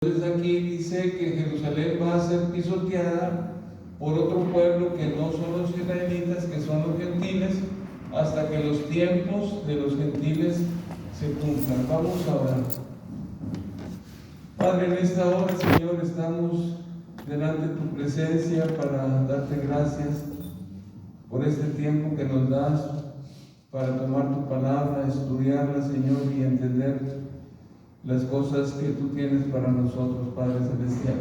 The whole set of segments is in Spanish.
Entonces aquí dice que Jerusalén va a ser pisoteada por otro pueblo que no son los israelitas, que son los gentiles, hasta que los tiempos de los gentiles se cumplan. Vamos a orar. Padre, en esta hora, Señor, estamos delante de tu presencia para darte gracias por este tiempo que nos das para tomar tu palabra, estudiarla, Señor, y entender las cosas que tú tienes para nosotros, Padre Celestial.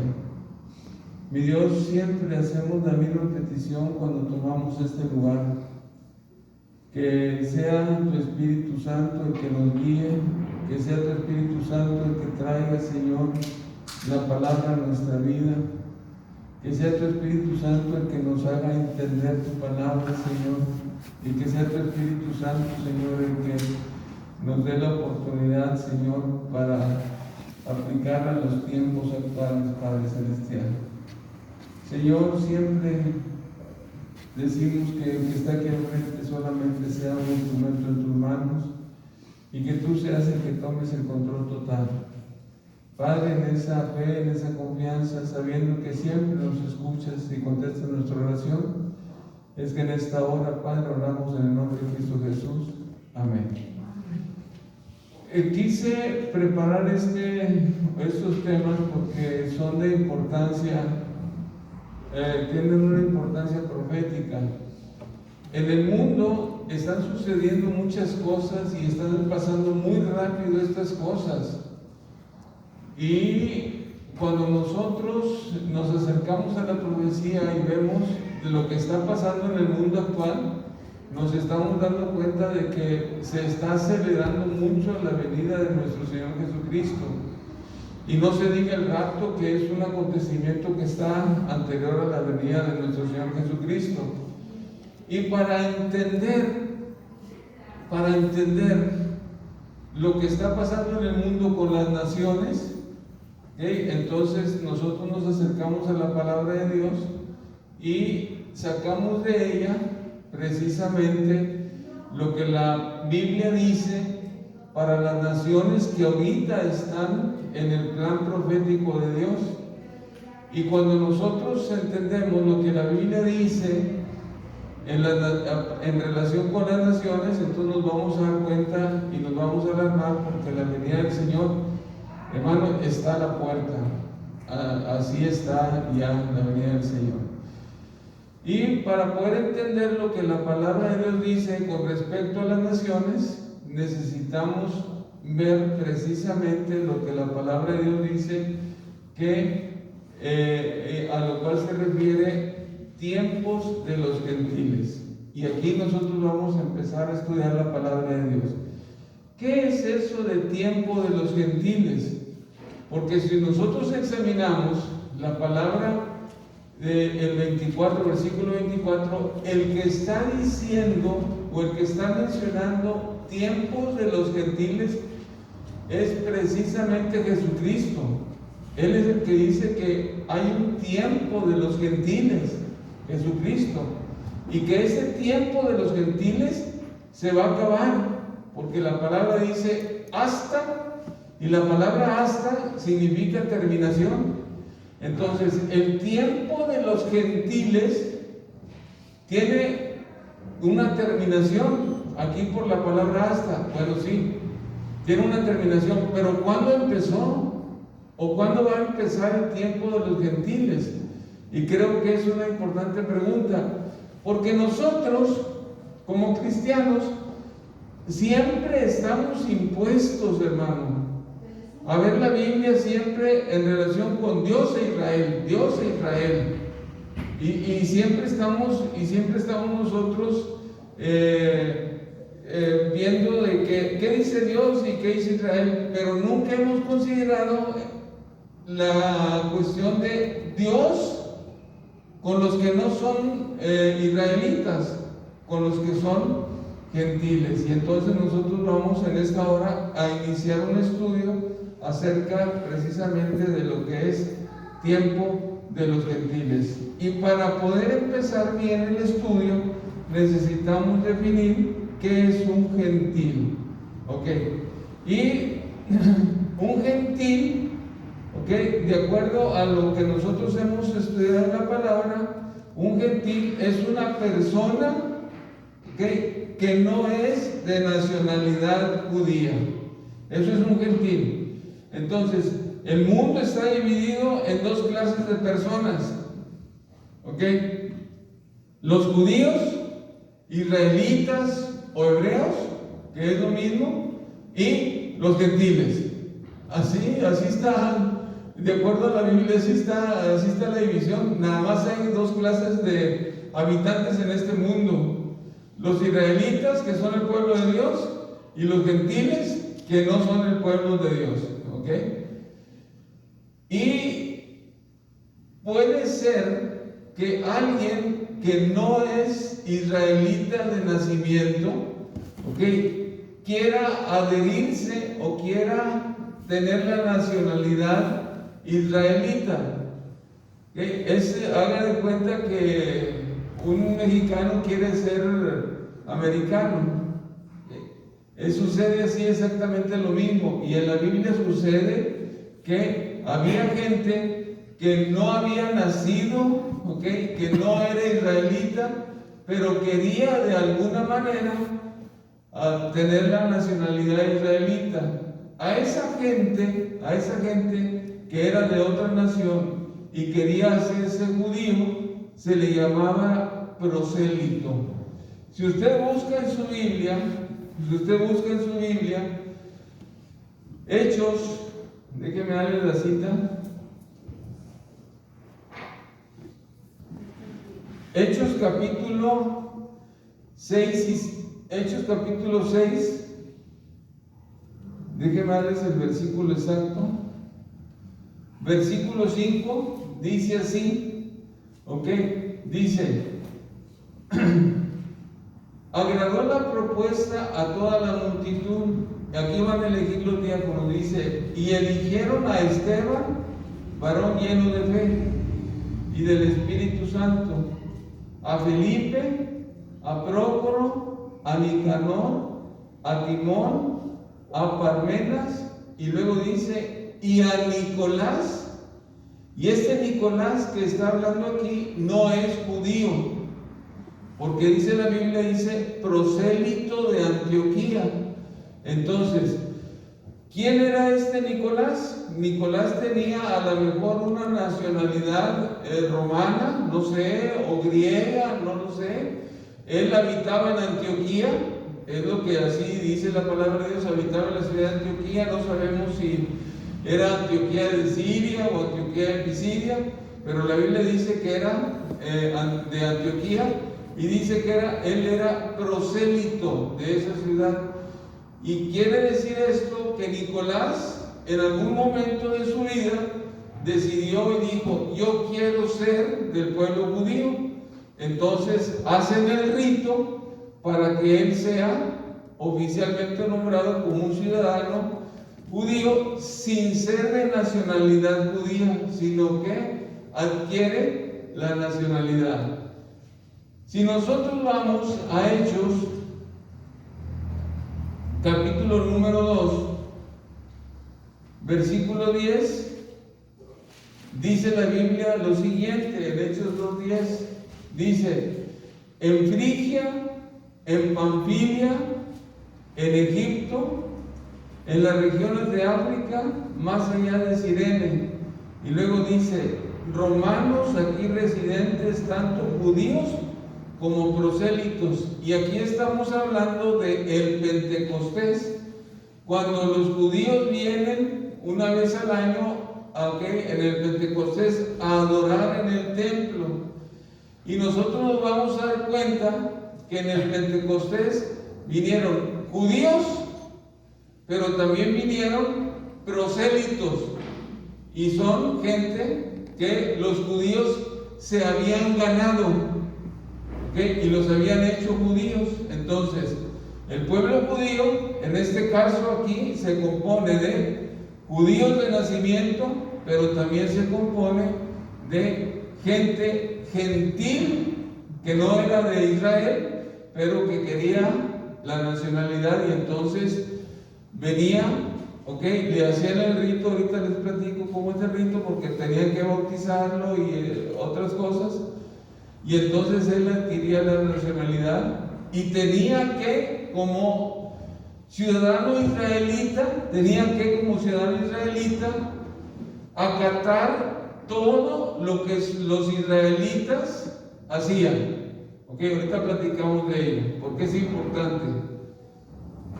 Mi Dios, siempre hacemos la misma petición cuando tomamos este lugar, que sea tu Espíritu Santo el que nos guíe, que sea tu Espíritu Santo el que traiga, Señor, la palabra a nuestra vida, que sea tu Espíritu Santo el que nos haga entender tu palabra, Señor, y que sea tu Espíritu Santo, Señor, el que nos dé la oportunidad, Señor, para aplicar a los tiempos actuales, Padre Celestial. Señor, siempre decimos que el que está aquí al frente solamente sea un instrumento en tus manos y que tú seas el que tomes el control total. Padre, en esa fe, en esa confianza, sabiendo que siempre nos escuchas y contestas nuestra oración, es que en esta hora, Padre, oramos en el nombre de Cristo Jesús. Amén. Quise preparar estos temas porque son de importancia, tienen una importancia profética. En el mundo están sucediendo muchas cosas y están pasando muy rápido estas cosas. Y cuando nosotros nos acercamos a la profecía y vemos de lo que está pasando en el mundo actual, nos estamos dando cuenta de que se está acelerando mucho la venida de nuestro Señor Jesucristo. Y no se diga el rapto, que es un acontecimiento que está anterior a la venida de nuestro Señor Jesucristo. Y para entender lo que está pasando en el mundo con las naciones, entonces nosotros nos acercamos a la palabra de Dios y sacamos de ella precisamente lo que la Biblia dice para las naciones que ahorita están en el plan profético de Dios. Y cuando nosotros entendemos lo que la Biblia dice en relación con las naciones, entonces nos vamos a dar cuenta y nos vamos a alarmar, porque la venida del Señor, hermano, está a la puerta. Así está ya la venida del Señor. Y para poder entender lo que la palabra de Dios dice con respecto a las naciones, necesitamos ver precisamente lo que la palabra de Dios dice, a lo cual se refiere tiempos de los gentiles. Y aquí nosotros vamos a empezar a estudiar la palabra de Dios. ¿Qué es eso de tiempo de los gentiles? Porque si nosotros examinamos la palabra del 24, versículo 24, el que está diciendo o el que está mencionando tiempos de los gentiles es precisamente Jesucristo. Él es el que dice que hay un tiempo de los gentiles, Jesucristo, y que ese tiempo de los gentiles se va a acabar, porque la palabra dice hasta, y la palabra hasta significa terminación. Entonces, el tiempo de los gentiles tiene una terminación, aquí por la palabra hasta, bueno, sí, tiene una terminación, pero ¿cuándo empezó? ¿O cuándo va a empezar el tiempo de los gentiles? Y creo que es una importante pregunta, porque nosotros, como cristianos, siempre estamos impuestos, hermano, a ver la Biblia siempre en relación con Dios e Israel, Dios e Israel. Y siempre estamos nosotros viendo de qué dice Dios y qué dice Israel, pero nunca hemos considerado la cuestión de Dios con los que no son israelitas, con los que son gentiles. Y entonces nosotros vamos en esta hora a iniciar un estudio acerca precisamente de lo que es tiempo de los gentiles. Y para poder empezar bien el estudio, necesitamos definir qué es un gentil. ¿Ok? Y un gentil, ¿Ok? De acuerdo a lo que nosotros hemos estudiado en la palabra, un gentil es una persona, ¿ok?, que no es de nacionalidad judía. Eso es un gentil. Entonces, el mundo está dividido en dos clases de personas. ¿Ok? Los judíos, israelitas o hebreos, que es lo mismo, y los gentiles. Así está, de acuerdo a la Biblia, así está la división. Nada más hay dos clases de habitantes en este mundo: los israelitas, que son el pueblo de Dios, y los gentiles, que no son el pueblo de Dios. ¿Ok? Y puede ser que alguien que no es israelita de nacimiento, ¿ok?, quiera adherirse o quiera tener la nacionalidad israelita. ¿Okay? Haga de cuenta que un mexicano quiere ser americano. Sucede así exactamente lo mismo. Y en la Biblia sucede que había gente que no había nacido, ¿ok?, que no era israelita, pero quería de alguna manera tener la nacionalidad israelita. A esa gente que era de otra nación y quería hacerse judío, se le llamaba prosélito. Si usted busca en su Biblia, Hechos, déjeme darle la cita. Hechos capítulo 6, déjeme darles el versículo exacto. Versículo 5 dice así, ¿ok? Dice: agradó la propuesta a toda la multitud. Aquí van a elegir los diáconos. Dice: y eligieron a Esteban, varón lleno de fe y del Espíritu Santo, a Felipe, a Prócoro, a Nicanor, a Timón, a Parmenas, y luego dice: y a Nicolás. Y este Nicolás que está hablando aquí no es judío, porque dice la Biblia, dice prosélito de Antioquía. Entonces, ¿quién era este Nicolás? Nicolás tenía a lo mejor una nacionalidad romana, no sé, o griega, no lo sé. Él habitaba en Antioquía, es lo que así dice la palabra de Dios, habitaba en la ciudad de Antioquía. No sabemos si era Antioquía de Siria o Antioquía de Pisidia, pero la Biblia dice que era de Antioquía, y dice que él era prosélito de esa ciudad. Y quiere decir esto que Nicolás en algún momento de su vida decidió y dijo: yo quiero ser del pueblo judío. Entonces hacen el rito para que él sea oficialmente nombrado como un ciudadano judío, sin ser de nacionalidad judía, sino que adquiere la nacionalidad. Si nosotros vamos a Hechos, capítulo número 2, versículo 10, dice la Biblia lo siguiente, en Hechos 2:10, dice: en Frigia, en Panfilia, en Egipto, en las regiones de África, más allá de Cirene. Y luego dice: romanos aquí residentes, tanto judíos como prosélitos. Y aquí estamos hablando del Pentecostés, cuando los judíos vienen una vez al año, en el Pentecostés, a adorar en el templo. Y nosotros nos vamos a dar cuenta que en el Pentecostés vinieron judíos, pero también vinieron prosélitos, y son gente que los judíos se habían ganado, ¿okay?, y los habían hecho judíos. Entonces, el pueblo judío, en este caso aquí, se compone de judíos de nacimiento, pero también se compone de gente gentil que no era de Israel, pero que quería la nacionalidad, y entonces venía, ¿ok? Le hacían el rito, ahorita les platico cómo es el rito, porque tenían que bautizarlo y otras cosas, y entonces él adquiría la nacionalidad y tenía que, como ciudadano israelita, acatar todo lo que los israelitas hacían. Ok, ahorita platicamos de ello, porque es importante.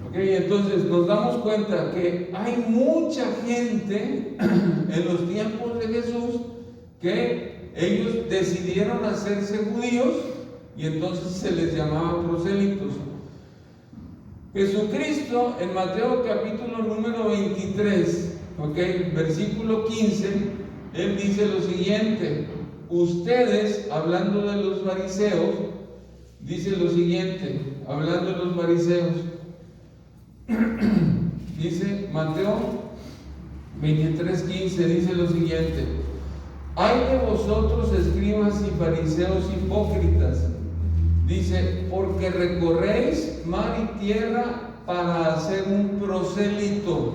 Ok, entonces nos damos cuenta que hay mucha gente en los tiempos de Jesús que ellos decidieron hacerse judíos y entonces se les llamaba prosélitos. Jesucristo en Mateo capítulo número 23, versículo 15, él dice lo siguiente: ustedes, hablando de los fariseos, dice lo siguiente, hablando de los fariseos, dice Mateo 23:15, dice lo siguiente: ay de vosotros, escribas y fariseos hipócritas, dice, porque recorréis mar y tierra para hacer un prosélito.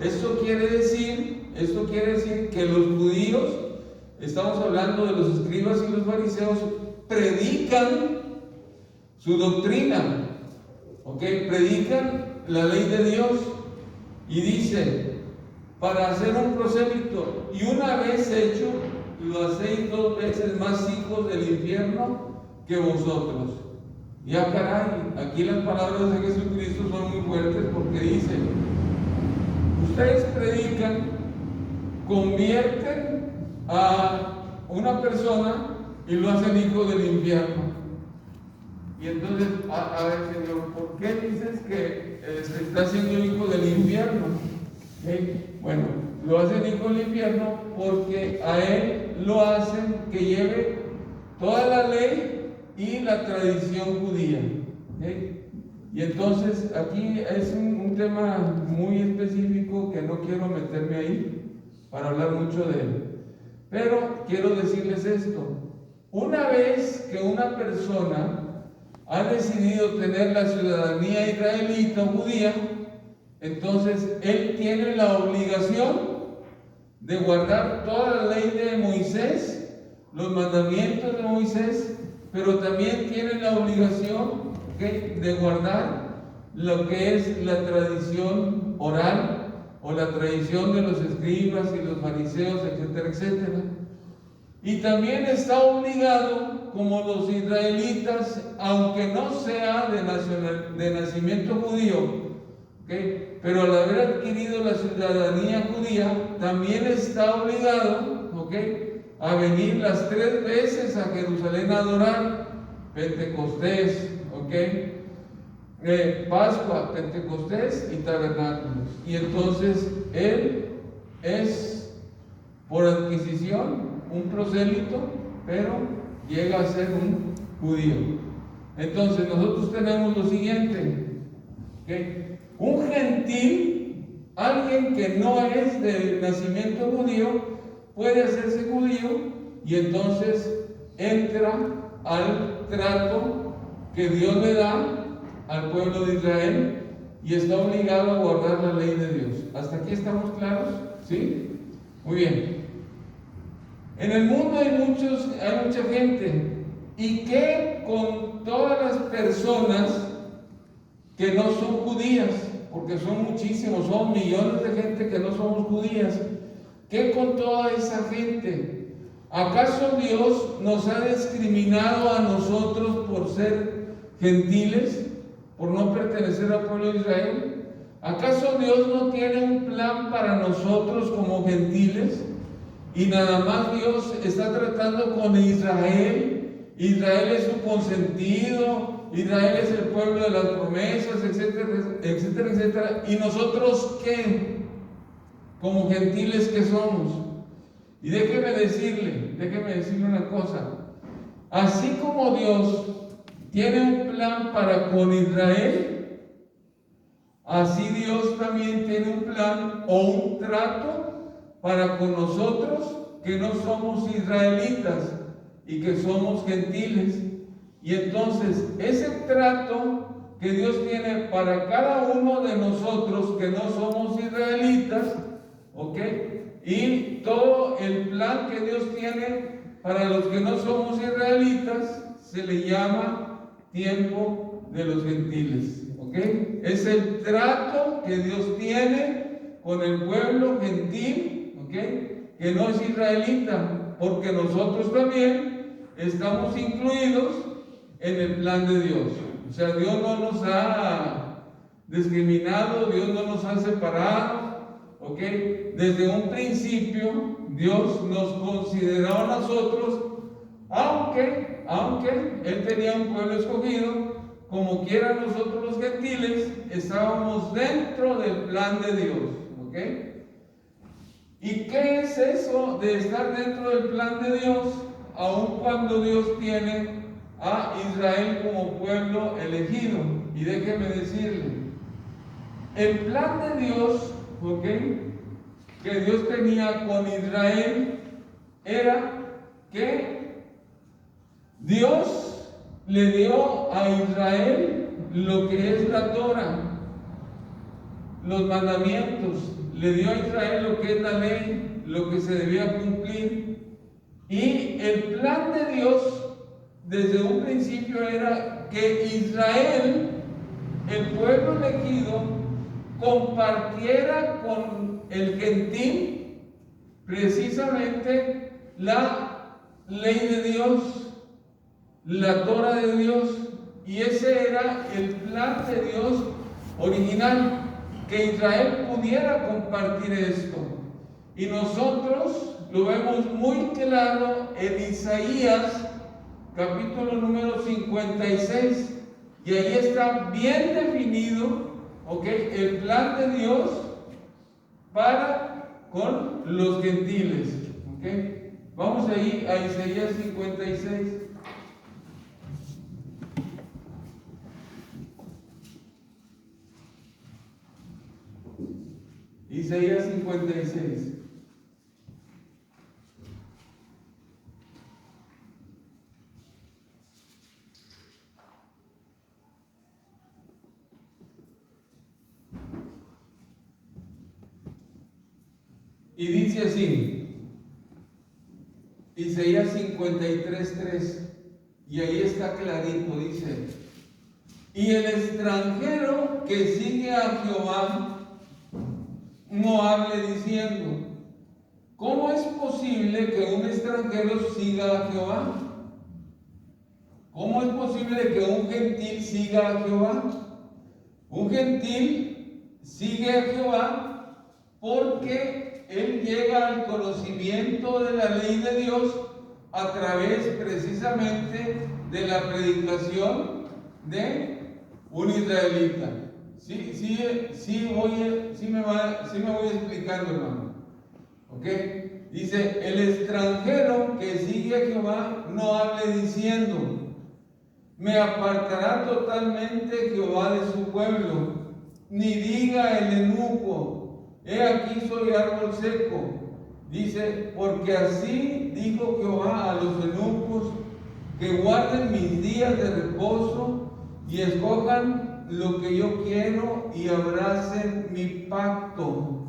Esto quiere decir que los judíos, estamos hablando de los escribas y los fariseos, predican su doctrina, predican la ley de Dios, y dice, para hacer un prosélito, y una vez hecho, lo hacéis 2 veces más hijos del infierno que vosotros. Ya caray, aquí las palabras de Jesucristo son muy fuertes, porque dice, ustedes predican, convierten a una persona y lo hacen hijo del infierno. Y entonces, a ver, Señor, ¿por qué dices que se está haciendo hijo del infierno? Bueno, lo hacen hijo del infierno porque a él lo hacen que lleve toda la ley y la tradición judía. Y entonces aquí es un tema muy específico que no quiero meterme ahí para hablar mucho de él. Pero quiero decirles esto: una vez que una persona ha decidido tener la ciudadanía israelita o judía, entonces él tiene la obligación de guardar toda la ley de Moisés, los mandamientos de Moisés, pero también tiene la obligación de guardar lo que es la tradición oral o la tradición de los escribas y los fariseos, etcétera, etcétera. Y también está obligado, como los israelitas, aunque no sea de nacimiento judío, pero al haber adquirido la ciudadanía judía, también está obligado, a venir las 3 veces a Jerusalén a adorar: Pentecostés, Pascua, Pentecostés y Tabernáculos. Y entonces él es, por adquisición, un prosélito, pero llega a ser un judío. Entonces nosotros tenemos lo siguiente: un gentil, alguien que no es de nacimiento judío, puede hacerse judío y entonces entra al trato que Dios le da al pueblo de Israel y está obligado a guardar la ley de Dios. ¿Hasta aquí estamos claros? ¿Sí? Muy bien. En el mundo hay mucha gente. ¿Y qué con todas las personas que no son judías? Porque son muchísimos, son millones de gente que no somos judías. ¿Qué con toda esa gente? ¿Acaso Dios nos ha discriminado a nosotros por ser gentiles, por no pertenecer al pueblo de Israel? ¿Acaso Dios no tiene un plan para nosotros como gentiles? Y nada más Dios está tratando con Israel. Israel es su consentido, Israel es el pueblo de las promesas, etcétera, etcétera, etcétera. ¿Y nosotros qué? Como gentiles que somos. Y déjeme decirle una cosa: así como Dios tiene un plan para con Israel, así Dios también tiene un plan o un trato para con nosotros que no somos israelitas y que somos gentiles. Y entonces ese trato que Dios tiene para cada uno de nosotros que no somos israelitas, ¿ok? Y todo el plan que Dios tiene para los que no somos israelitas se le llama tiempo de los gentiles, ¿ok? Es el trato que Dios tiene con el pueblo gentil, ¿ok? Que no es israelita, porque nosotros también estamos incluidos en el plan de Dios. O sea, Dios no nos ha discriminado, Dios no nos ha separado, ¿ok? Desde un principio Dios nos consideró a nosotros, aunque Él tenía un pueblo escogido, como quiera nosotros los gentiles estábamos dentro del plan de Dios, ¿ok? ¿Y qué es eso de estar dentro del plan de Dios, aun cuando Dios tiene a Israel como pueblo elegido? Y déjeme decirle, el plan de Dios, ¿ok?, que Dios tenía con Israel era que Dios le dio a Israel lo que es la Torah, los mandamientos, le dio a Israel lo que es la ley, lo que se debía cumplir. Y el plan de Dios desde un principio era que Israel, el pueblo elegido, compartiera con el gentil precisamente la ley de Dios, la Torah de Dios. Y ese era el plan de Dios original, que Israel pudiera compartir esto. Y nosotros lo vemos muy claro en Isaías capítulo número 56, y ahí está bien definido, ¿ok?, el plan de Dios para con los gentiles, ¿ok? Vamos ahí a Isaías 56. Isaías 56. Y dice así, Isaías 53:3, y ahí está clarito, dice: y el extranjero que sigue a Jehová no hable diciendo, ¿cómo es posible que un extranjero siga a Jehová? ¿Cómo es posible que un gentil siga a Jehová? Un gentil sigue a Jehová porque él llega al conocimiento de la ley de Dios a través precisamente de la predicación de un israelita. Sí me voy explicando, hermano. ¿Ok? Dice, el extranjero que sigue a Jehová no hable diciendo, me apartará totalmente Jehová de su pueblo, ni diga el eunuco, he aquí soy árbol seco. Dice, porque así dijo Jehová a los eunucos, que guarden mis días de reposo y escojan lo que yo quiero y abracen mi pacto.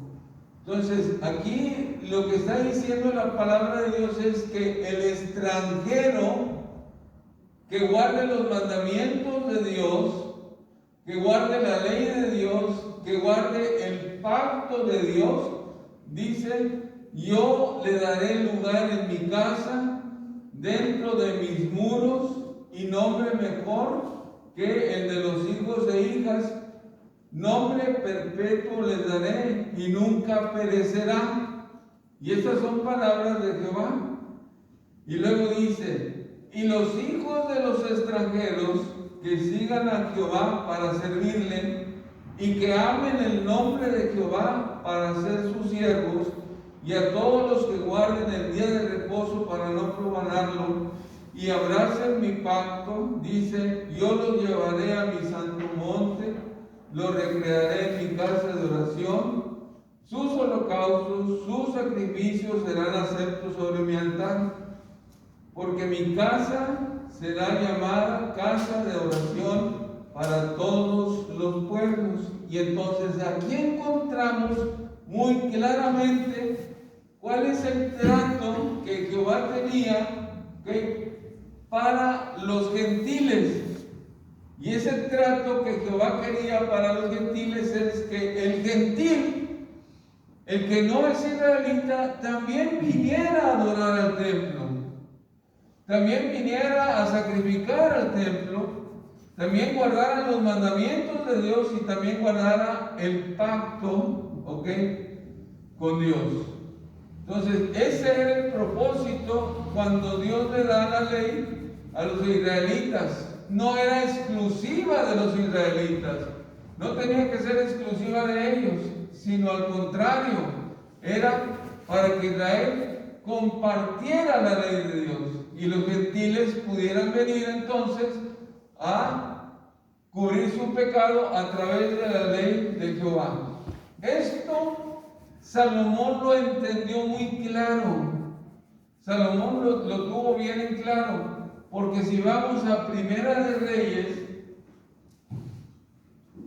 Entonces, aquí lo que está diciendo la palabra de Dios es que el extranjero que guarde los mandamientos de Dios, que guarde la ley de Dios, que guarde el pacto de Dios, dice, yo le daré lugar en mi casa, dentro de mis muros, y nombre mejor que el de los hijos e hijas, nombre perpetuo les daré y nunca perecerá. Y estas son palabras de Jehová. Y luego dice, y los hijos de los extranjeros que sigan a Jehová para servirle y que amen el nombre de Jehová para ser sus siervos, y a todos los que guarden el día de reposo para no profanarlo y abracen mi pacto, dice, yo los llevaré a mi santo monte, los recrearé en mi casa de oración, sus holocaustos, sus sacrificios serán aceptos sobre mi altar, porque mi casa será llamada casa de oración para todos los pueblos. Y entonces aquí encontramos muy claramente cuál es el trato que Jehová tenía para los gentiles. Y ese trato que Jehová quería para los gentiles es que el gentil, el que no es israelita, también viniera a adorar al templo, también viniera a sacrificar al templo, también guardara los mandamientos de Dios y también guardara el pacto, con Dios. Entonces, ese era el propósito cuando Dios le da la ley a los israelitas. No era exclusiva de los israelitas, no tenía que ser exclusiva de ellos, sino al contrario, era para que Israel compartiera la ley de Dios y los gentiles pudieran venir entonces a cubrir su pecado a través de la ley de Jehová. Esto Salomón lo entendió muy claro. Salomón lo tuvo bien en claro, porque si vamos a Primera de Reyes,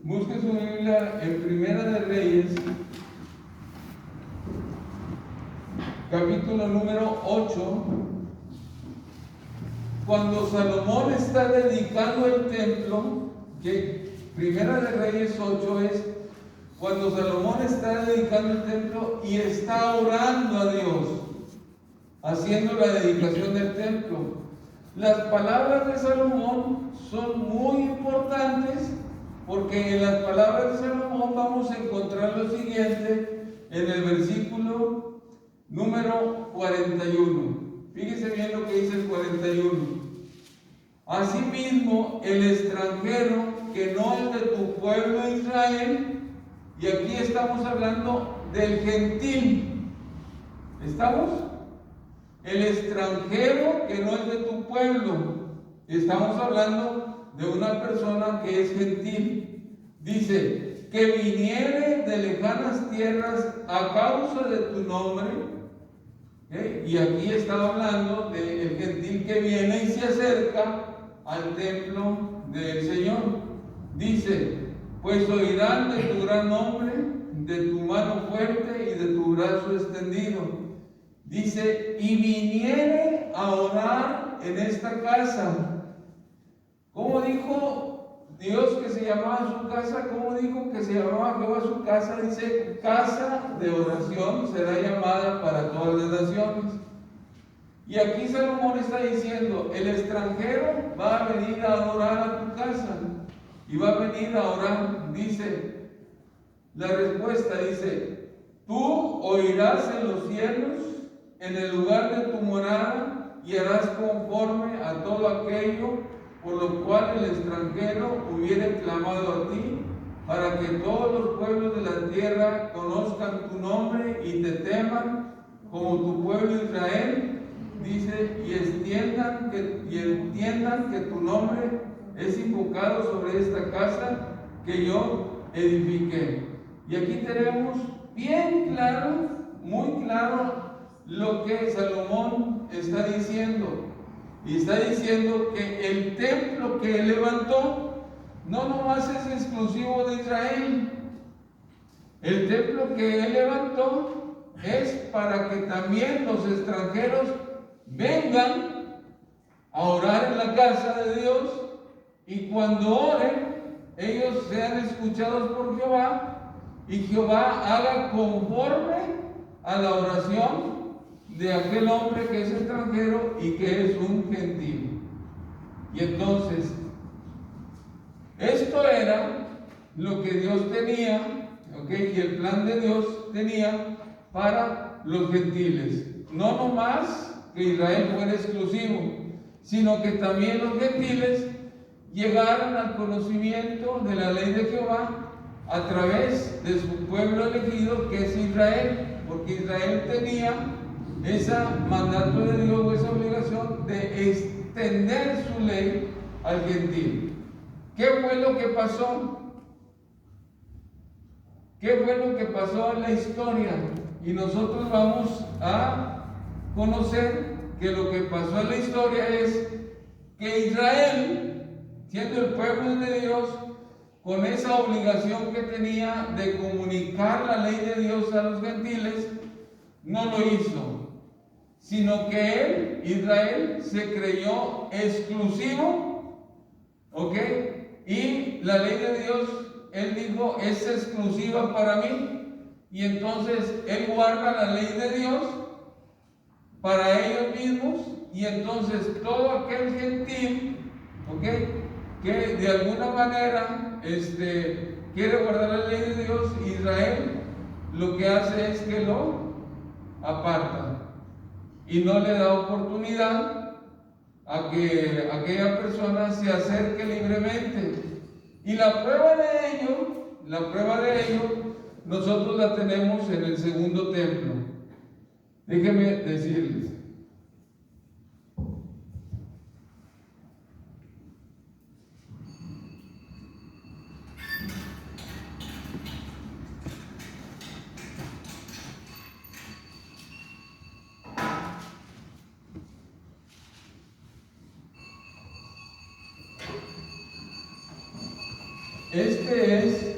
busque su Biblia en Primera de Reyes, capítulo número 8, cuando Salomón está dedicando el templo, que Primera de Reyes 8 es cuando Salomón está dedicando el templo y está orando a Dios, haciendo la dedicación del templo. Las palabras de Salomón son muy importantes porque en las palabras de Salomón vamos a encontrar lo siguiente en el versículo número 41. Fíjese bien lo que dice el 41. Asimismo, el extranjero que no es de tu pueblo Israel, y aquí estamos hablando del gentil. ¿Estamos? El extranjero que no es de tu pueblo. Estamos hablando de una persona que es gentil. Dice, que viniere de lejanas tierras a causa de tu nombre. Y aquí está hablando del gentil que viene y se acerca al templo del Señor. Dice, pues oirán de tu gran nombre, de tu mano fuerte y de tu brazo extendido. Dice, y viniere a orar en esta casa. ¿Cómo dijo Dios que se llamaba su casa? ¿Cómo dijo que se llamaba Jehová su casa? Dice, casa de oración será llamada para todas las naciones. Y aquí Salomón está diciendo, el extranjero va a venir a adorar a tu casa. Y va a venir a orar. Dice, la respuesta dice, tú oirás en los cielos, en el lugar de tu morada, y harás conforme a todo aquello por lo cual el extranjero hubiere clamado a ti, para que todos los pueblos de la tierra conozcan tu nombre y te teman como tu pueblo Israel. Dice, y entiendan que tu nombre es invocado sobre esta casa que yo edifiqué. Y aquí tenemos bien claro, muy claro, lo que Salomón está diciendo. Y está diciendo que el templo que él levantó no nomás es exclusivo de Israel. El templo que él levantó es para que también los extranjeros vengan a orar en la casa de Dios, y cuando oren, ellos sean escuchados por Jehová, y Jehová haga conforme a la oración de aquel hombre que es extranjero y que es un gentil. Y entonces, esto era lo que Dios tenía, y el plan de Dios tenía para los gentiles. No nomás que Israel fuera exclusivo, sino que también los gentiles llegaran al conocimiento de la ley de Jehová a través de su pueblo elegido, que es Israel, porque Israel tenía ese mandato de Dios, esa obligación de extender su ley al gentil. ¿Qué fue lo que pasó? ¿Qué fue lo que pasó en la historia? Y nosotros vamos a conocer que lo que pasó en la historia es que Israel siendo el pueblo de Dios, con esa obligación que tenía de comunicar la ley de Dios a los gentiles, no lo hizo, sino que él, Israel, se creyó exclusivo, ¿ok? Y la ley de Dios, él dijo, es exclusiva para mí, y entonces él guarda la ley de Dios para ellos mismos, y entonces todo aquel gentil, ¿ok?, que de alguna manera quiere guardar la ley de Dios, Israel lo que hace es que lo aparta y no le da oportunidad a que aquella persona se acerque libremente. Y la prueba de ello, nosotros la tenemos en el segundo templo. Déjenme decirles. Este es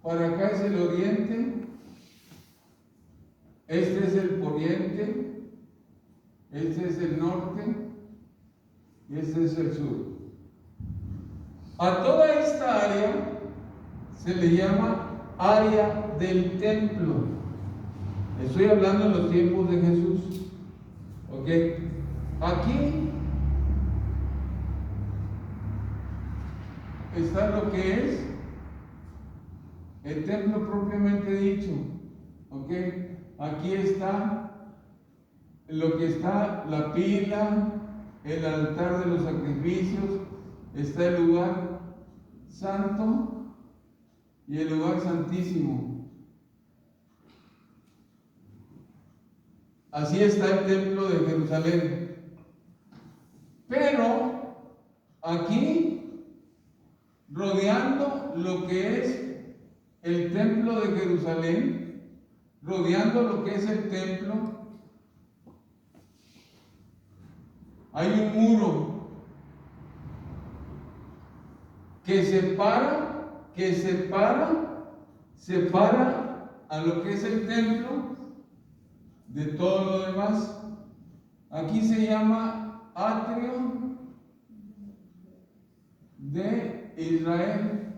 para acá es el oriente, este es el poniente, este es el norte y este es el sur. A toda esta área se le llama área del templo. Estoy hablando en los tiempos de Jesús. ¿Ok? Aquí está lo que es el templo propiamente dicho. ¿Ok? Aquí está lo que está la pila, el altar de los sacrificios, está el lugar santo y el lugar santísimo. Así está el templo de Jerusalén. Pero aquí, rodeando lo que es el templo de Jerusalén, rodeando lo que es el templo, hay un muro que separa a lo que es el templo de todo lo demás. Aquí se llama atrio de Israel.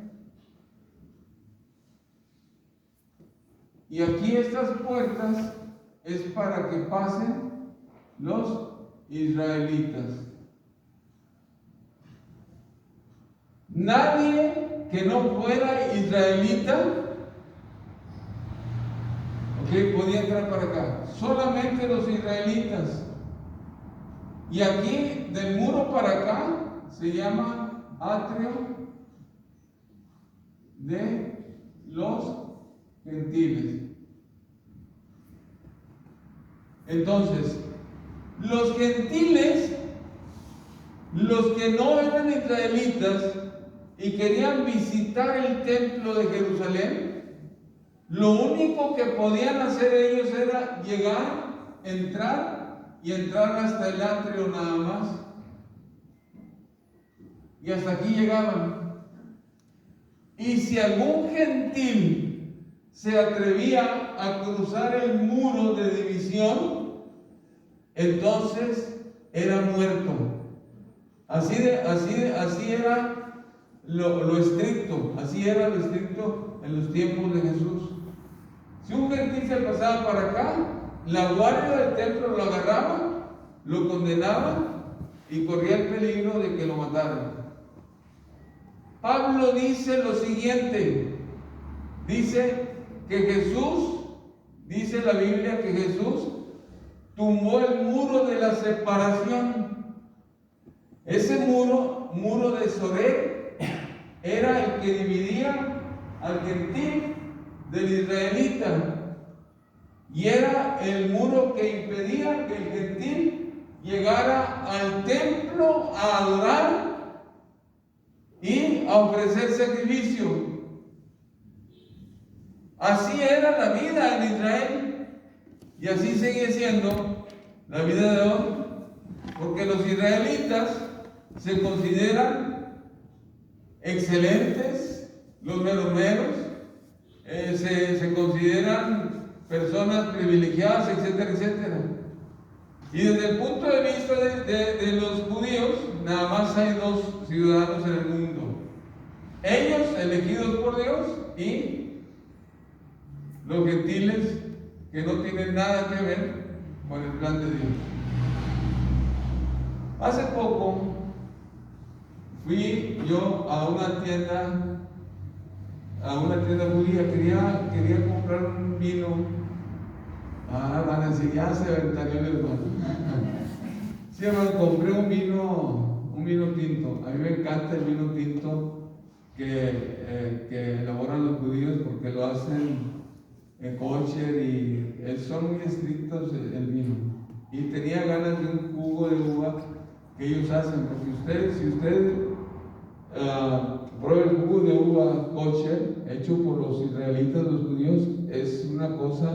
Y aquí estas puertas es para que pasen los israelitas. Nadie que no fuera israelita, podía entrar para acá. Solamente los israelitas. Y aquí, del muro para acá, se llama atrio de los gentiles. Entonces, los gentiles, los que no eran israelitas y querían visitar el templo de Jerusalén, lo único que podían hacer ellos era llegar, entrar y entrar hasta el atrio nada más. Y hasta aquí llegaban. Y si algún gentil se atrevía a cruzar el muro de división, entonces era muerto. Así era lo estricto, así era lo estricto en los tiempos de Jesús. Si un gentil se pasaba para acá, la guardia del templo lo agarraba, lo condenaba y corría el peligro de que lo mataran. Pablo dice lo siguiente, dice que Jesús, dice la Biblia que Jesús tumbó el muro de la separación. Ese muro de Soré, era el que dividía al gentil del israelita, y era el muro que impedía que el gentil llegara al templo a adorar y a ofrecer sacrificio. Así era la vida en Israel y así sigue siendo la vida de hoy, porque los israelitas se consideran excelentes, los meros meros, se consideran personas privilegiadas, etcétera, etcétera. Y desde el punto de vista de los judíos, nada más hay dos ciudadanos en el mundo: ellos elegidos por Dios y los gentiles que no tienen nada que ver con el plan de Dios. Hace poco fui yo a una tienda judía, quería comprar un vino. Van a decir, ya se aventaría el hermano. Sí, hermano, compré un vino tinto. A mí me encanta el vino tinto que elaboran los judíos, porque lo hacen en kosher y son muy estrictos el vino. Y tenía ganas de un jugo de uva que ellos hacen, porque si usted prueba el jugo de uva kosher hecho por los israelitas, los judíos, es una cosa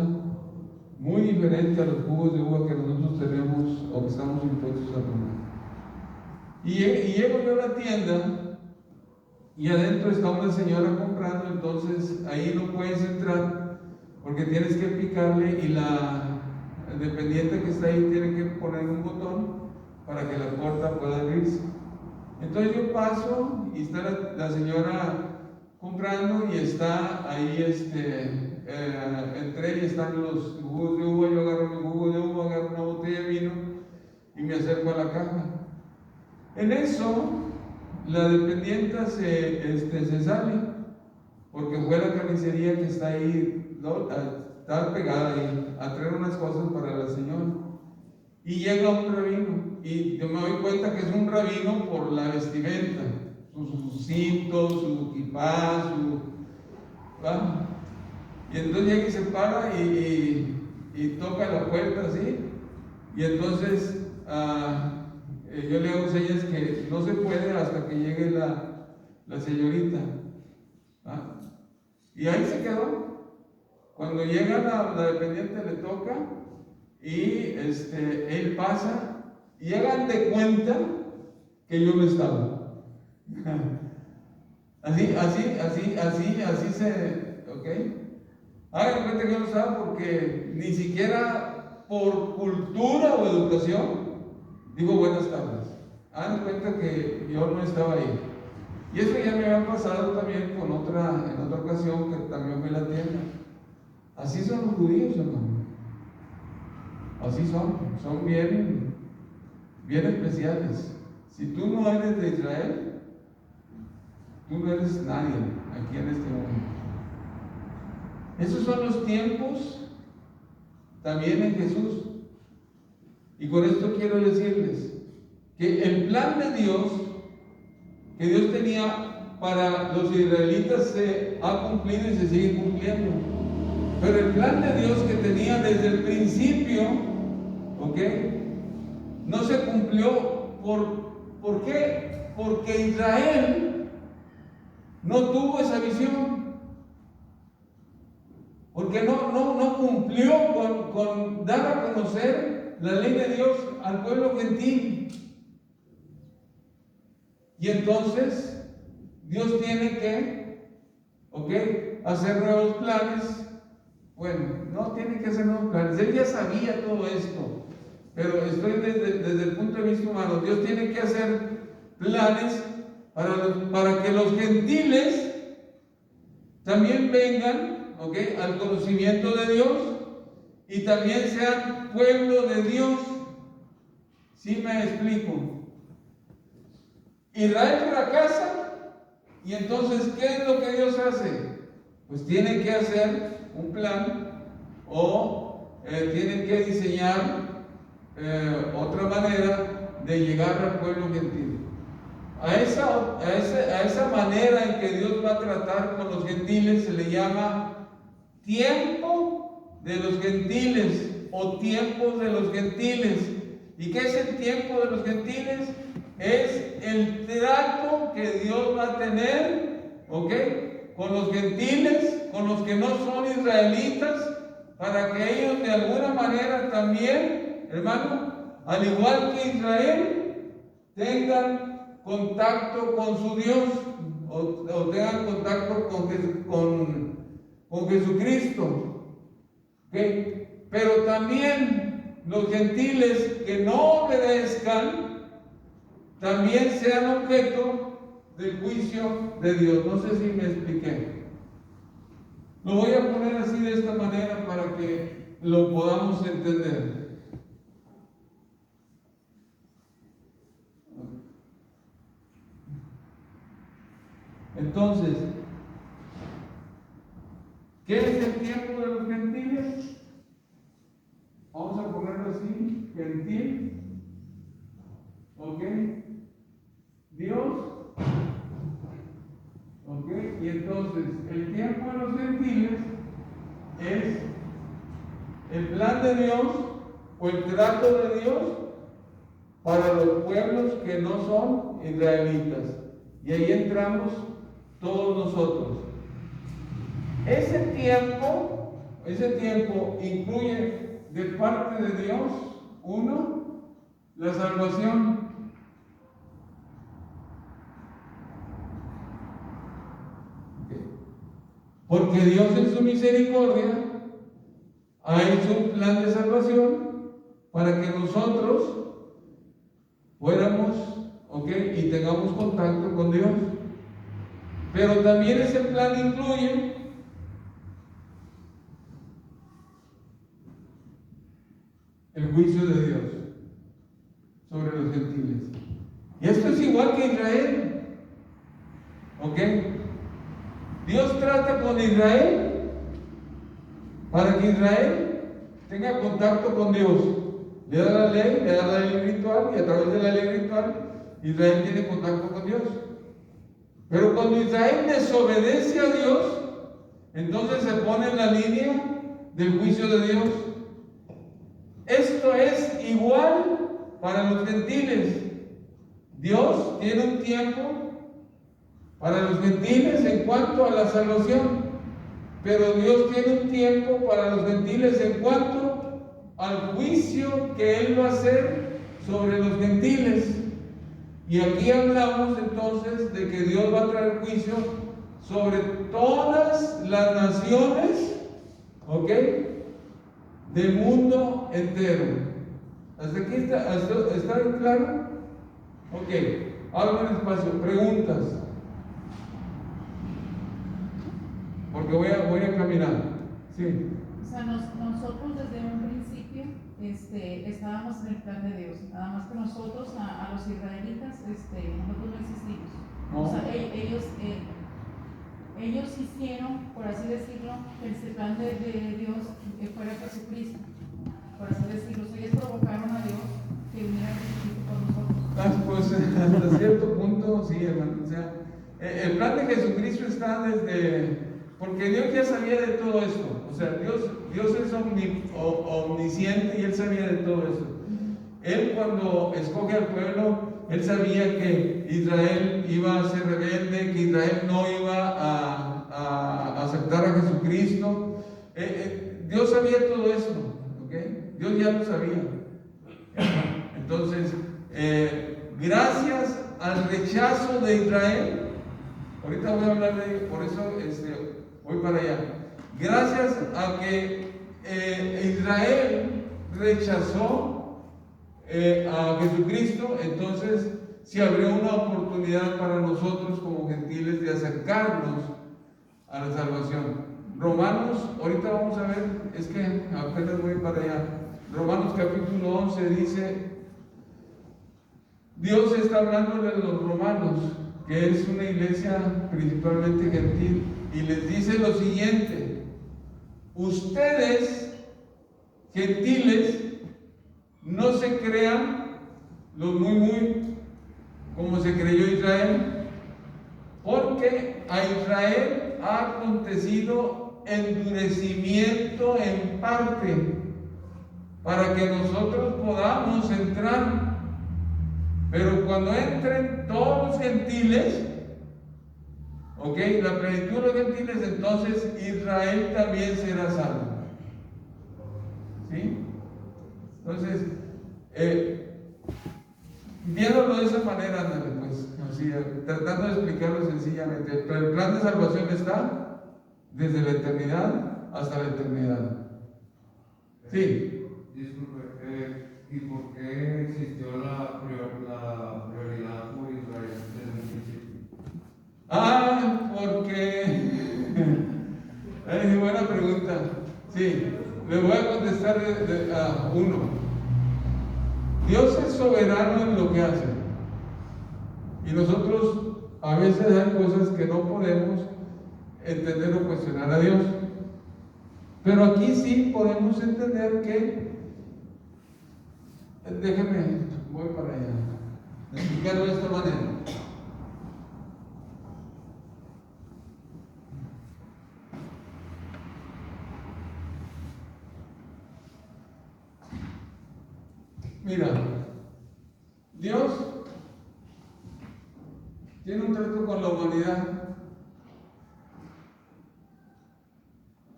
muy diferente a los jugos de uva que nosotros tenemos o que estamos impuestos a tomar. Y llego yo a la tienda y adentro está una señora comprando. Entonces ahí no puedes entrar porque tienes que picarle, y el dependiente que está ahí tiene que poner un botón para que la puerta pueda abrirse. Entonces yo paso y está la señora comprando y está ahí, entré y están los jugos de uva. Yo agarro mi jugo de uva, agarro una botella de vino y me acerco a la caja. En eso la dependienta se sale, porque fue a la carnicería que está ahí, estaba pegada ahí, a traer unas cosas para la señora. Y llega un rabino, y yo me doy cuenta que es un rabino por la vestimenta, sus cintos, su kipá, y entonces llega y se para y toca la puerta así, y entonces yo le hago señas que no se puede hasta que llegue la señorita. Y ahí se quedó. Cuando llega la dependiente le toca y él pasa y hagan de cuenta que yo no estaba. Así ¿ok? Hagan de cuenta que yo no estaba, porque ni siquiera por cultura o educación digo buenas tardes. Hagan de cuenta que yo no estaba ahí. Y eso ya me había pasado también en otra ocasión, que también fue la tienda. Así son los judíos, hermano. Así son bien especiales. Si tú no eres de Israel, tú no eres nadie aquí en este momento. Esos son los tiempos también en Jesús. Y con esto quiero decirles que el plan de Dios que Dios tenía para los israelitas se ha cumplido y se sigue cumpliendo. Pero el plan de Dios que tenía desde el principio, ¿ok?, no se cumplió. ¿Por qué? Porque Israel no tuvo esa visión. Porque no cumplió con dar a conocer la ley de Dios al pueblo gentil. Y entonces Dios tiene que, hacer nuevos planes. Bueno, no tiene que hacer nuevos planes. Él ya sabía todo esto, pero estoy desde el punto de vista humano. Dios tiene que hacer planes para que los gentiles también vengan, al conocimiento de Dios y también sean pueblo de Dios. ¿Sí me explico? Israel fracasa, y entonces, ¿qué es lo que Dios hace? Pues tiene que hacer un plan, o tienen que diseñar otra manera de llegar al pueblo gentil. A esa manera en que Dios va a tratar con los gentiles se le llama tiempo de los gentiles o tiempos de los gentiles. ¿Y qué es el tiempo de los gentiles? Es el trato que Dios va a tener, con los gentiles, con los que no son israelitas, para que ellos de alguna manera también, hermano, al igual que Israel, tengan contacto con su Dios o tengan contacto con Jesucristo. ¿Okay? Pero también los gentiles que no obedezcan también sean objeto del juicio de Dios. No sé si me expliqué. Lo voy a poner así de esta manera para que lo podamos entender. Entonces, ¿qué es el tiempo de los gentiles? Vamos a ponerlo así, gentil, ¿ok? Dios, ¿ok? Y entonces, el tiempo de los gentiles es el plan de Dios o el trato de Dios para los pueblos que no son israelitas. Y ahí entramos todos nosotros. Ese tiempo incluye de parte de Dios, uno, la salvación. Porque Dios en su misericordia ha hecho un plan de salvación para que nosotros fuéramos, ¿ok? Y tengamos contacto con Dios. Pero también ese plan incluye el juicio de Dios sobre los gentiles. Y esto es igual que Israel. ¿Ok? Dios trata con Israel para que Israel tenga contacto con Dios. Le da la ley ritual, y a través de la ley ritual Israel tiene contacto con Dios. Pero cuando Israel desobedece a Dios, entonces se pone en la línea del juicio de Dios. Esto es igual para los gentiles. Dios tiene un tiempo para los gentiles en cuanto a la salvación, pero Dios tiene un tiempo para los gentiles en cuanto al juicio que Él va a hacer sobre los gentiles. Y aquí hablamos entonces de que Dios va a traer juicio sobre todas las naciones, ¿ok? Del mundo entero. ¿Hasta aquí está bien claro? Ok, algo en espacio, preguntas. Porque voy a caminar. Sí. O sea, nosotros desde un principio estábamos en el plan de Dios. Nada más que nosotros, a los israelitas, nosotros no existimos. No. O sea, ellos hicieron, por así decirlo, que el plan de Dios fuera Jesucristo. Por así decirlo. O sea, ellos provocaron a Dios que viniera Jesucristo por nosotros. Pues hasta cierto punto, sí, hermano. O sea, el plan de Jesucristo está desde... Porque Dios ya sabía de todo esto. O sea, Dios es omnisciente y Él sabía de todo esto. Él, cuando escoge al pueblo, Él sabía que Israel iba a ser rebelde, que Israel no iba a aceptar a Jesucristo. Dios sabía todo esto, ¿ok? Dios ya lo sabía. Entonces, gracias al rechazo de Israel, ahorita voy a hablar de ello, por eso voy para allá. Gracias a que Israel rechazó a Jesucristo, entonces se abrió una oportunidad para nosotros como gentiles de acercarnos a la salvación. Romanos, ahorita vamos a ver, es que apenas voy para allá. Romanos capítulo 11 dice, Dios está hablándole a los romanos, que es una iglesia principalmente gentil, y les dice lo siguiente: ustedes, gentiles, no se crean los muy como se creyó Israel, porque a Israel ha acontecido endurecimiento en parte, para que nosotros podamos entrar. Pero cuando entren todos los gentiles, Ok, la plenitud de los gentiles, entonces Israel también será salvo. ¿Sí? Entonces, viéndolo de esa manera, ándale, pues, así, tratando de explicarlo sencillamente. Pero el plan de salvación está desde la eternidad hasta la eternidad. Sí. Disculpe, ¿y por qué existió la prioridad por Israel desde el principio? Porque buena pregunta. Sí, le voy a contestar a uno. Dios es soberano en lo que hace. Y nosotros a veces hay cosas que no podemos entender o cuestionar a Dios. Pero aquí sí podemos entender que, déjeme, voy para allá, explicarlo de esta manera. Mira, Dios tiene un trato con la humanidad.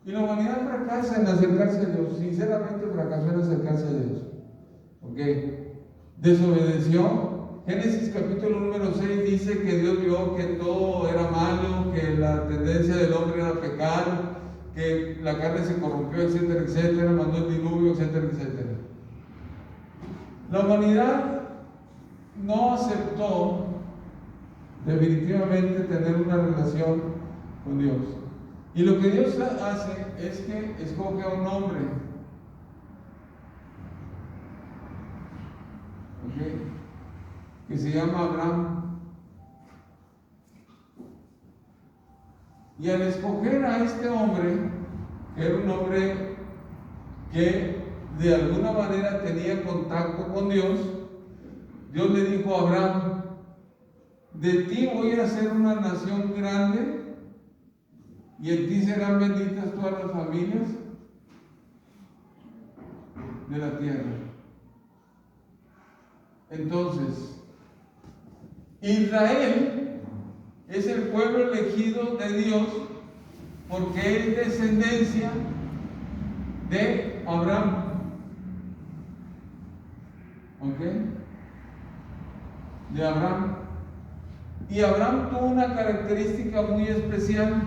Y la humanidad fracasa en acercarse a Dios. Sinceramente fracasó en acercarse a Dios. ¿Ok? Desobedeció. Génesis capítulo número 6 dice que Dios vio que todo era malo, que la tendencia del hombre era pecar, que la carne se corrompió, etcétera, etcétera, mandó el diluvio, etcétera, etcétera. La humanidad no aceptó definitivamente tener una relación con Dios. Y lo que Dios hace es que escoge a un hombre, ¿okay?, que se llama Abraham. Y al escoger a este hombre, que era un hombre que de alguna manera tenía contacto con Dios, Dios le dijo a Abraham: de ti voy a hacer una nación grande, y en ti serán benditas todas las familias de la tierra. Entonces, Israel es el pueblo elegido de Dios porque es descendencia de Abraham. ¿Ok? De Abraham. Y Abraham tuvo una característica muy especial.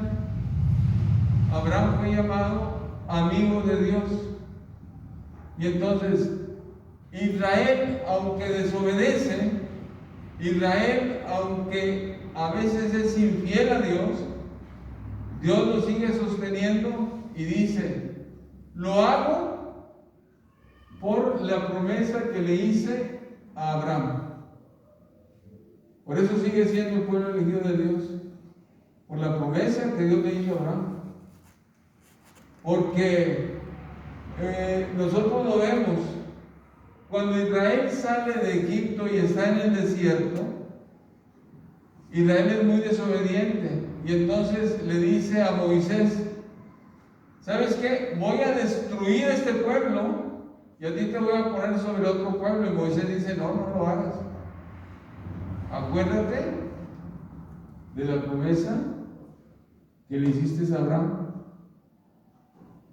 Abraham fue llamado amigo de Dios. Y entonces, Israel, aunque desobedece, Israel, aunque a veces es infiel a Dios, Dios lo sigue sosteniendo y dice: lo hago por la promesa que le hice a Abraham. Por eso sigue siendo el pueblo elegido de Dios, por la promesa que Dios le hizo a Abraham. Porque nosotros lo vemos, cuando Israel sale de Egipto y está en el desierto, Israel es muy desobediente, y entonces le dice a Moisés: ¿sabes qué? Voy a destruir este pueblo y a ti te voy a poner sobre otro pueblo. Y Moisés dice: no, no lo hagas. Acuérdate de la promesa que le hiciste a Abraham.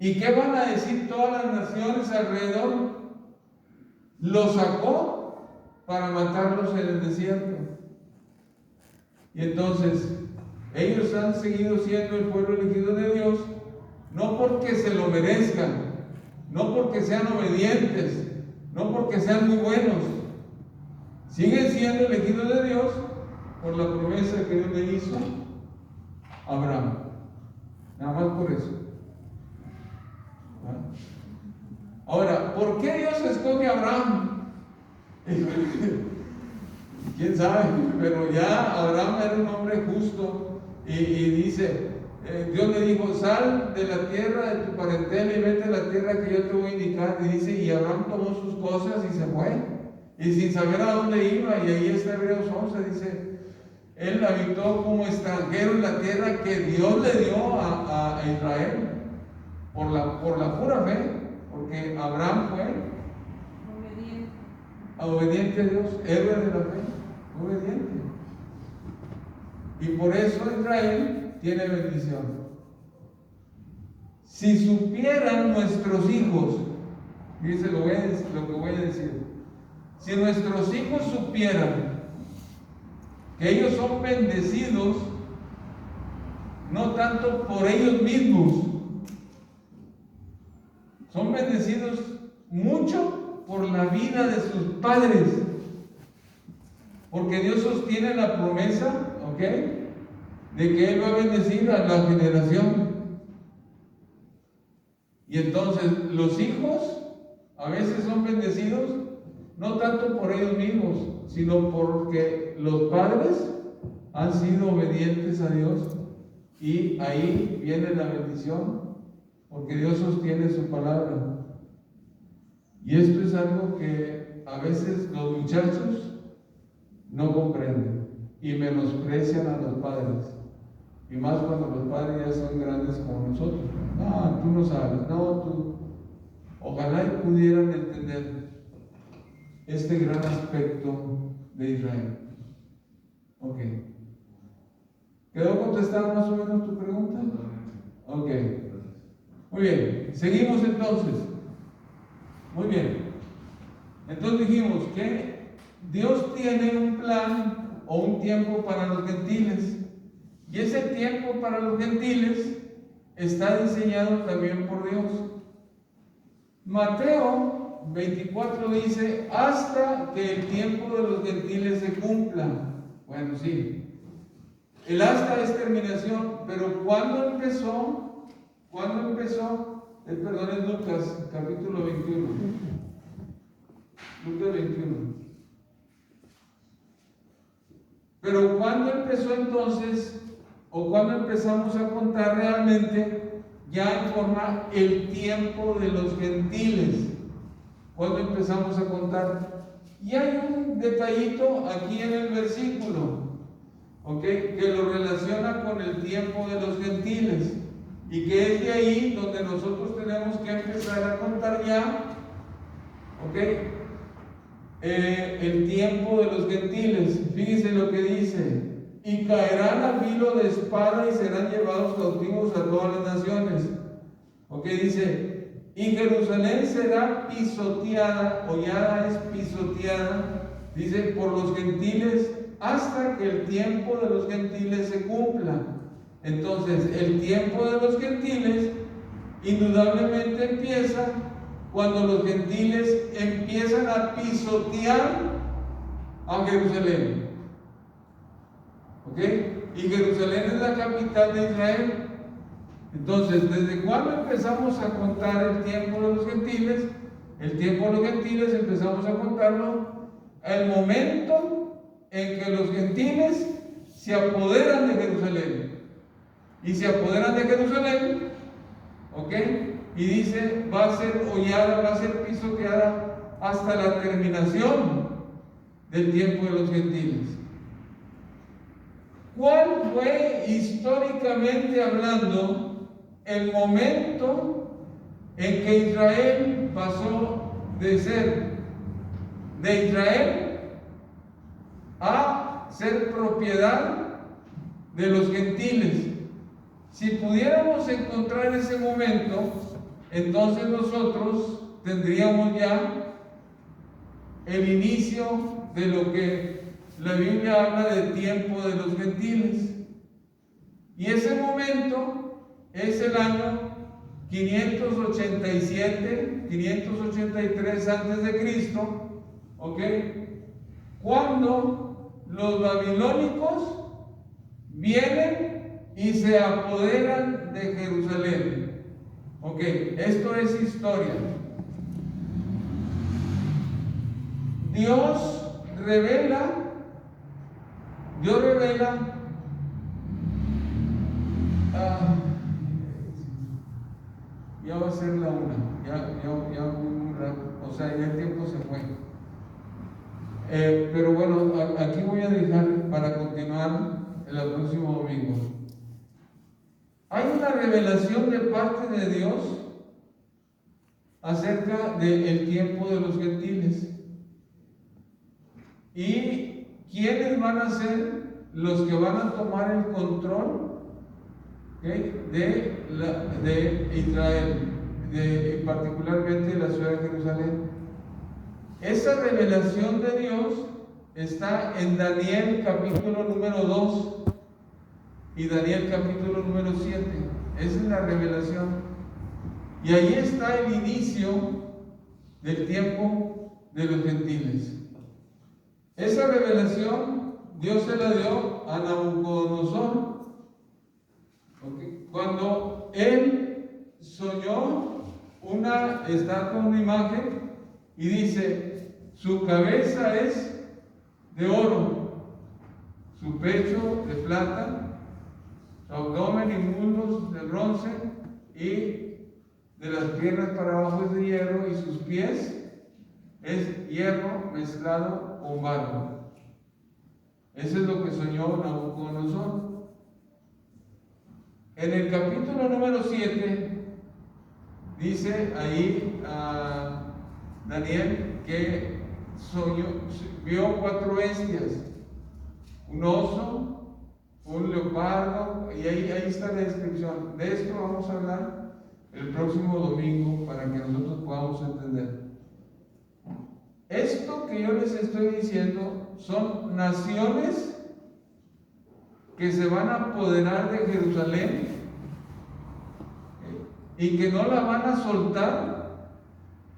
¿Y qué van a decir todas las naciones alrededor? Lo sacó para matarlos en el desierto. Y entonces, ellos han seguido siendo el pueblo elegido de Dios, no porque se lo merezcan, no porque sean obedientes, no porque sean muy buenos. Siguen siendo elegidos de Dios por la promesa que Dios le hizo a Abraham. Nada más por eso. Ahora, ¿por qué Dios escoge a Abraham? ¿Quién sabe? Pero ya Abraham era un hombre justo y dice, Dios le dijo: sal de la tierra de tu parentela y vete a la tierra que yo te voy a indicar. Y dice, y Abraham tomó sus cosas y se fue, y sin saber a dónde iba. Y ahí está Hebreos 11, dice: él habitó como extranjero en la tierra que Dios le dio a Israel por la pura fe, porque Abraham fue obediente a Dios, héroe de la fe, obediente. Y por eso Israel tiene bendición. Si supieran nuestros hijos, dice lo que voy a decir, si nuestros hijos supieran que ellos son bendecidos, no tanto por ellos mismos, son bendecidos mucho por la vida de sus padres, porque Dios sostiene la promesa, ¿ok?, de que Él va a bendecir a la generación. Y entonces los hijos a veces son bendecidos no tanto por ellos mismos, sino porque los padres han sido obedientes a Dios, y ahí viene la bendición, porque Dios sostiene su palabra. Y esto es algo que a veces los muchachos no comprenden y menosprecian a los padres, y más cuando los padres ya son grandes como nosotros. No, tú no sabes, no, tú. Ojalá y pudieran entender este gran aspecto de Israel. Ok. ¿Quedó contestada más o menos tu pregunta? Ok. Muy bien, seguimos entonces. Muy bien. Entonces dijimos que Dios tiene un plan o un tiempo para los gentiles. Y ese tiempo para los gentiles está diseñado también por Dios. Mateo 24 dice, hasta que el tiempo de los gentiles se cumpla. Bueno, sí. El hasta es terminación, pero ¿cuándo empezó? Perdón, es Lucas, capítulo 21. Lucas 21. Pero ¿cuándo empezó entonces, o cuándo empezamos a contar realmente, ya en forma, el tiempo de los gentiles? ¿Cuándo empezamos a contar? Y hay un detallito aquí en el versículo, ¿ok?, que lo relaciona con el tiempo de los gentiles, y que es de ahí donde nosotros tenemos que empezar a contar ya, ¿ok?, el tiempo de los gentiles. Fíjense lo que dice: y caerán a filo de espada y serán llevados cautivos a todas las naciones. ¿Ok? Dice, y Jerusalén será pisoteada, hollada es pisoteada, dice, por los gentiles, hasta que el tiempo de los gentiles se cumpla. Entonces, el tiempo de los gentiles indudablemente empieza cuando los gentiles empiezan a pisotear a Jerusalén. ¿Ok? Y Jerusalén es la capital de Israel. Entonces, ¿desde cuándo empezamos a contar el tiempo de los gentiles? El tiempo de los gentiles empezamos a contarlo el momento en que los gentiles se apoderan de Jerusalén. Y se apoderan de Jerusalén, ¿ok? Y dice, va a ser hollada, va a ser pisoteada hasta la terminación del tiempo de los gentiles. ¿Cuál fue históricamente hablando el momento en que Israel pasó de ser de Israel a ser propiedad de los gentiles? Si pudiéramos encontrar ese momento, entonces nosotros tendríamos ya el inicio de lo que la Biblia habla de tiempo de los gentiles. Y ese momento es el año 587, 583 antes de Cristo, ¿ok? Cuando los babilónicos vienen y se apoderan de Jerusalén. Ok, esto es historia. Dios revela, ya va a ser la una, ya un rato, o sea, ya el tiempo se fue. Pero bueno, aquí voy a dejar para continuar el próximo domingo. Hay una revelación de parte de Dios acerca del tiempo de los gentiles. ¿Y quiénes van a ser los que van a tomar el control, ¿okay?, de Israel, particularmente de la ciudad de Jerusalén. Esa revelación de Dios está en Daniel capítulo número 2 y Daniel capítulo número 7. Esa es la revelación. Y ahí está el inicio del tiempo de los gentiles. Esa revelación Dios se la dio a Nabucodonosor, ¿okay?, cuando él soñó una estatua, una imagen, y dice: su cabeza es de oro, su pecho de plata, su abdomen y muslos de bronce, y de las piernas para abajo es de hierro, y sus pies es hierro mezclado con barro. Eso es lo que soñó Nabucodonosor. En el capítulo número 7 dice ahí a Daniel que vio 4 bestias: un oso, un leopardo, y ahí está la descripción. De esto vamos a hablar el próximo domingo para que nosotros podamos entender. Esto que yo les estoy diciendo son naciones que se van a apoderar de Jerusalén y que no la van a soltar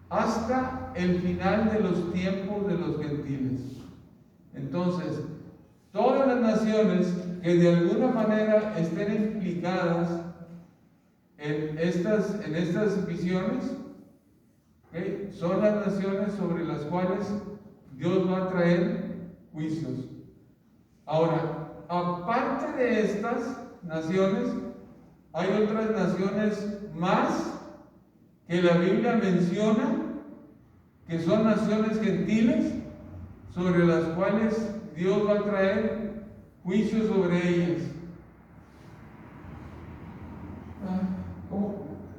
hasta el final de los tiempos de los gentiles. Entonces, todas las naciones que de alguna manera estén implicadas en estas visiones, ¿okay?, son las naciones sobre las cuales Dios va a traer juicios. Ahora, aparte de estas naciones, hay otras naciones más que la Biblia menciona, que son naciones gentiles, sobre las cuales Dios va a traer juicios sobre ellas.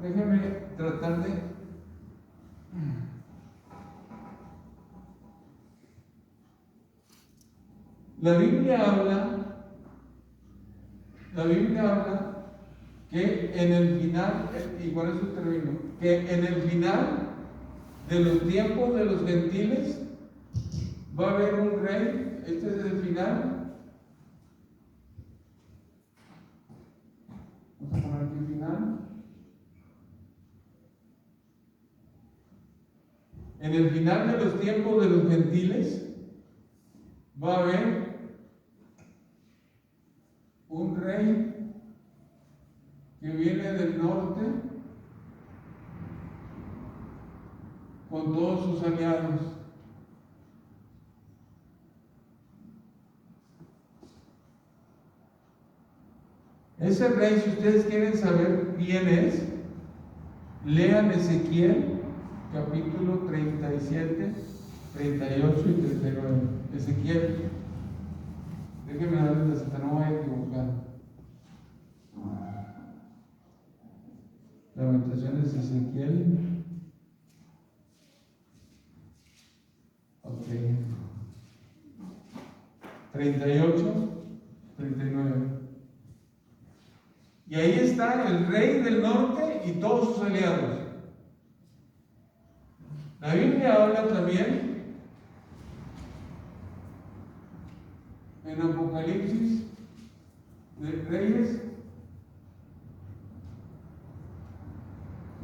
Déjenme tratar de... La Biblia habla que en el final, y con eso termino, que en el final de los tiempos de los gentiles va a haber un rey. Este es el final. Vamos a poner aquí el final. En el final de los tiempos de los gentiles va a haber un rey que viene del norte con todos sus aliados. Ese rey, si ustedes quieren saber quién es, lean Ezequiel capítulo 37, 38 y 39. Ezequiel, déjenme darles la cita, no voy a equivocar. Lamentaciones de Ezequiel. Ok. 38, 39. Y ahí está el rey del norte y todos sus aliados. La Biblia habla también en Apocalipsis de reyes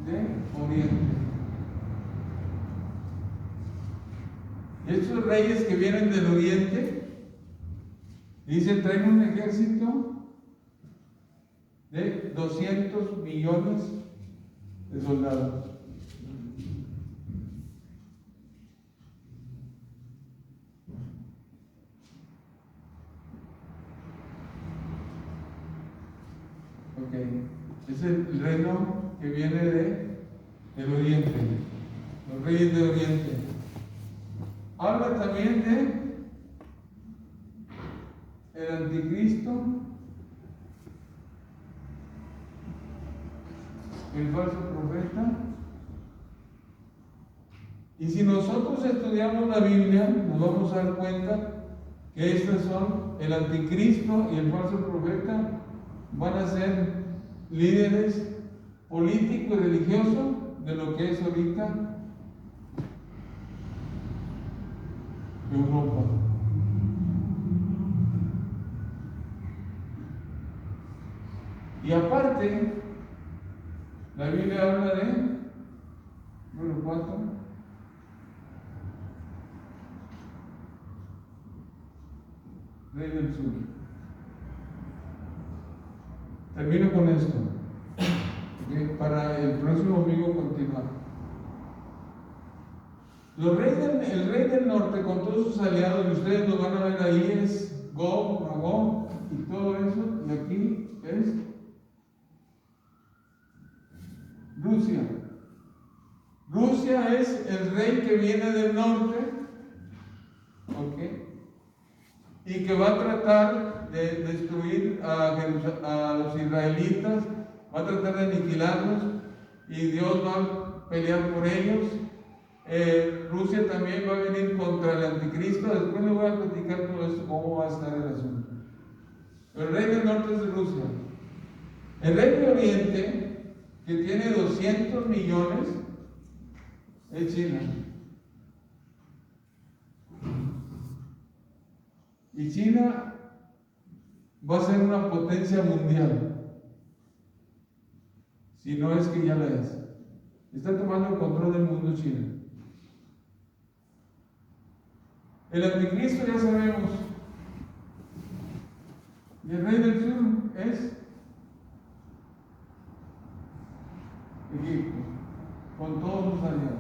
de Oriente. Y estos reyes que vienen del Oriente, dicen, traen un ejército de 200 millones de soldados. Ok, es el reino que viene del Oriente, los reyes del Oriente. Habla también de el anticristo, el falso profeta. Y si nosotros estudiamos la Biblia, nos vamos a dar cuenta que estas son el anticristo y el falso profeta van a ser líderes político y religioso de lo que es ahorita Europa. Y aparte, la Biblia habla de, número 4, Rey del Sur. Termino con esto, para el próximo domingo continuar. El rey del norte con todos sus aliados, y ustedes lo van a ver ahí, es Gog, Magog y todo eso, y aquí es Rusia. Rusia es el rey que viene del norte, ¿ok? Y que va a tratar de destruir a los israelitas, va a tratar de aniquilarlos, y Dios va a pelear por ellos. Rusia también va a venir contra el anticristo. Después le voy a platicar todo esto, cómo va a estar el asunto. El rey del norte es de Rusia. El rey de Oriente, que tiene 200 millones, es China. Y China va a ser una potencia mundial, si no es que ya la es. Está tomando el control del mundo China. El anticristo ya sabemos. Y el rey del sur es Egipto, con todos sus aliados.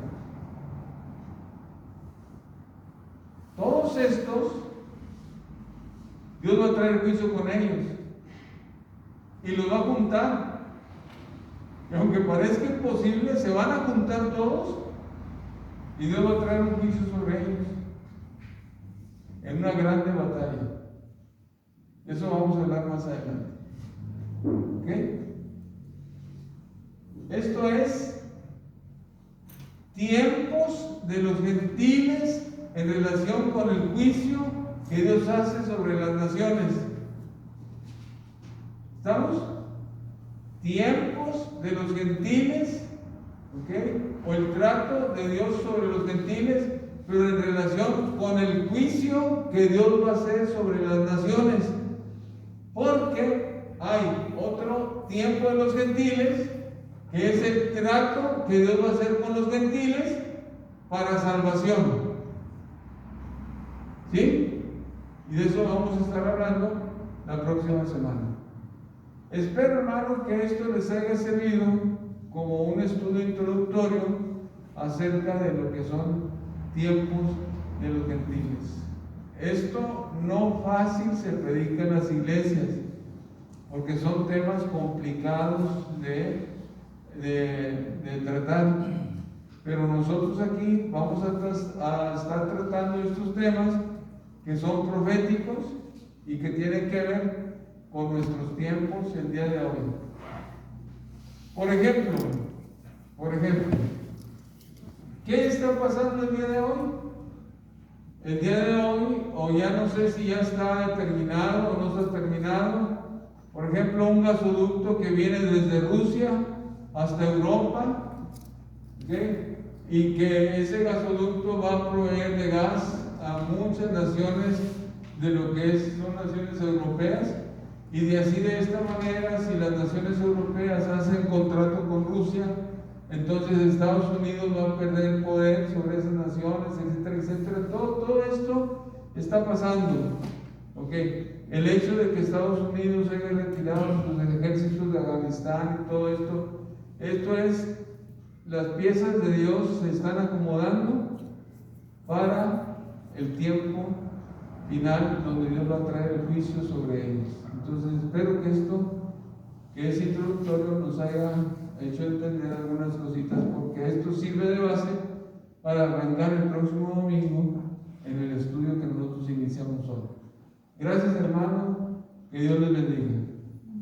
Todos estos, Dios va a traer juicio con ellos y los va a juntar. Y aunque parezca imposible, se van a juntar todos y Dios va a traer un juicio sobre ellos en una grande batalla. Eso vamos a hablar más adelante. ¿Ok? Esto es tiempos de los gentiles en relación con el juicio que Dios hace sobre las naciones. ¿Estamos? Tiempos de los gentiles, ¿ok? O el trato de Dios sobre los gentiles, pero en relación con el juicio que Dios va a hacer sobre las naciones. Porque hay otro tiempo de los gentiles, que es el trato que Dios va a hacer con los gentiles para salvación. ¿Sí? Y de eso vamos a estar hablando la próxima semana. Espero, hermanos, que esto les haya servido como un estudio introductorio acerca de lo que son tiempos de los gentiles. Esto no fácil se predica en las iglesias, porque son temas complicados de tratar. Pero nosotros aquí vamos a estar tratando estos temas que son proféticos y que tienen que ver con nuestros tiempos el día de hoy. Por ejemplo, ¿qué está pasando el día de hoy? El día de hoy, o ya no sé si ya está terminado o no está terminado, por ejemplo, un gasoducto que viene desde Rusia hasta Europa, ¿okay? Y que ese gasoducto va a proveer de gas a muchas naciones de lo que son naciones europeas, y de esta manera, si las naciones europeas hacen contrato con Rusia, entonces Estados Unidos va a perder poder sobre esas naciones, etcétera, etcétera. Todo esto está pasando. ¿Okay? El hecho de que Estados Unidos haya retirado sus ejércitos de Afganistán y todo esto es, las piezas de Dios se están acomodando para el tiempo final donde Dios va a traer el juicio sobre ellos. Entonces espero que esto, que es introductorio, nos haya hecho entender algunas cositas, porque esto sirve de base para arrancar el próximo domingo en el estudio que nosotros iniciamos hoy. Gracias, hermano, que Dios les bendiga.